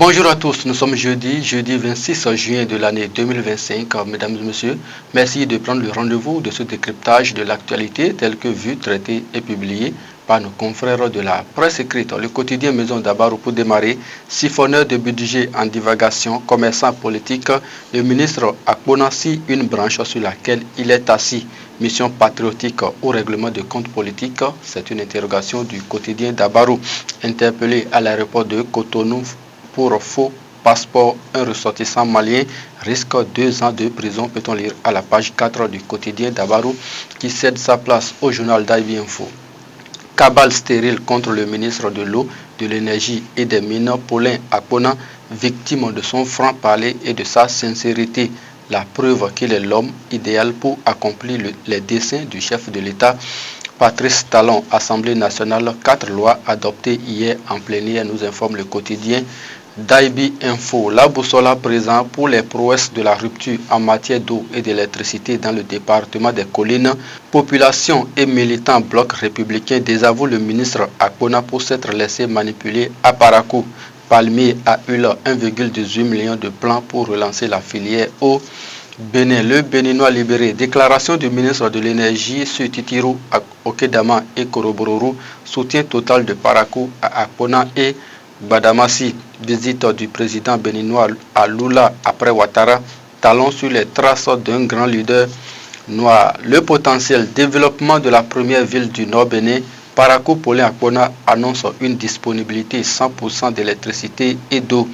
Bonjour à tous, nous sommes jeudi 26 juin de l'année 2025. Mesdames et messieurs, merci de prendre le rendez-vous de ce décryptage de l'actualité tel que vu, traité et publié par nos confrères de la presse écrite. Le quotidien Maison d'Abaro pour démarrer, siphonneur de budget en divagation, commerçant politique, le ministre Akponasi, une branche sur laquelle il est assis. Mission patriotique au règlement de compte politique, c'est une interrogation du quotidien d'Abaro. Interpellé à l'aéroport de Cotonou pour faux passeport, un ressortissant malien risque 2 ans de prison, peut-on lire à la page 4 du quotidien d'Abaro qui cède sa place au journal d'IB Info. Cabale stérile contre le ministre de l'eau, de l'énergie et des mines, Paulin Akpona, victime de son franc-parler et de sa sincérité. La preuve qu'il est l'homme idéal pour accomplir les desseins du chef de l'État. Patrice Talon, Assemblée nationale, 4 lois adoptées hier en plénière, nous informe le quotidien d'IB Info. La boussole à présent pour les prouesses de la rupture en matière d'eau et d'électricité dans le département des collines. Population et militants bloc républicain désavouent le ministre Akpona pour s'être laissé manipuler à Parakou. Palmier a eu 1,18 million de plans pour relancer la filière eau. Bénin, le Béninois libéré. Déclaration du ministre de l'énergie sur Titiru, Okedama et Korobororo. Soutien total de Parakou à Akpona et Badamasi. Visite du président béninois à Lula après Ouattara. Talon sur les traces d'un grand leader noir. Le potentiel développement de la première ville du Nord Bénin. Parakou Paulin Akpona annonce une disponibilité 100% d'électricité et d'eau.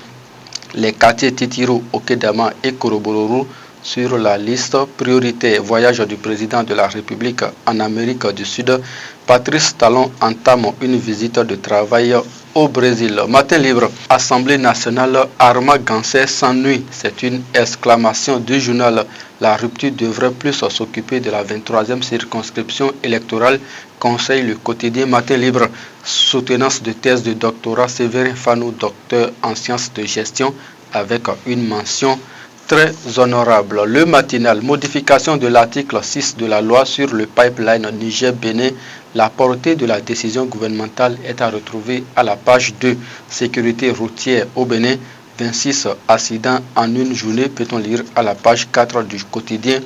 Les quartiers Titiru, Okedama et Korobororo sur la liste prioritaire. Voyage du président de la République en Amérique du Sud. Patrice Talon entame une visite de travail au Brésil. Matin libre, Assemblée nationale, Arma Gansé s'ennuie. C'est une exclamation du journal. La rupture devrait plus s'occuper de la 23e circonscription électorale, conseille le quotidien Matin libre. Soutenance de thèse de doctorat, Séverin Fanou, docteur en sciences de gestion, avec une mention très honorable. Le matinal, modification de l'article 6 de la loi sur le pipeline Niger-Bénin. La portée de la décision gouvernementale est à retrouver à la page 2. Sécurité routière au Bénin, 26 accidents en une journée, peut-on lire à la page 4 du quotidien.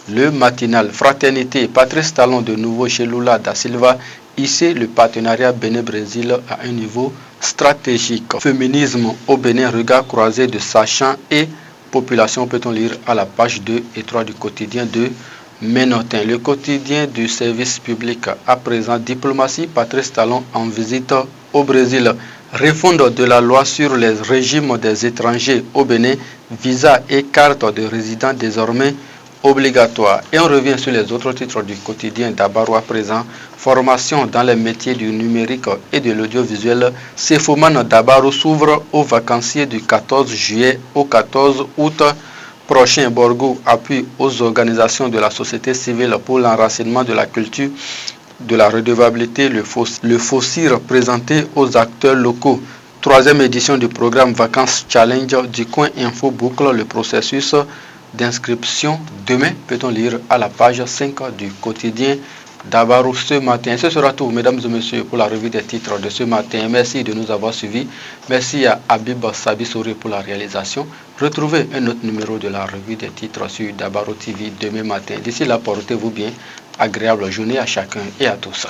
Le matinal, fraternité, Patrice Talon de nouveau chez Lula da Silva, hissé le partenariat Bénin-Brésil à un niveau stratégique. Féminisme au Bénin, regard croisé de sachants et population, peut-on lire à la page 2 et 3 du quotidien de Ménotin. Le quotidien du service public à présent, diplomatie, Patrice Talon en visite au Brésil. Refonte de la loi sur les régimes des étrangers au Bénin, visa et carte de résident désormais obligatoire. Et on revient sur les autres titres du quotidien d'Abaro à présent. Formation dans les métiers du numérique et de l'audiovisuel. Sefoman d'Abaro s'ouvre aux vacanciers du 14 juillet au 14 août prochain. Borgo appuie aux organisations de la société civile pour l'enracinement de la culture, de la redevabilité, le FOCIR présenté aux acteurs locaux. 3e édition du programme Vacances Challenge du Coin Info boucle le processus d'inscription. Demain, peut-on lire à la page 5 du quotidien d'Abaro ce matin. Ce sera tout, mesdames et messieurs, pour la revue des titres de ce matin. Merci de nous avoir suivis. Merci à Habib Sabisouri pour la réalisation. Retrouvez un autre numéro de la revue des titres sur d'Abaro TV demain matin. D'ici là, portez-vous bien. Agréable journée à chacun et à tous.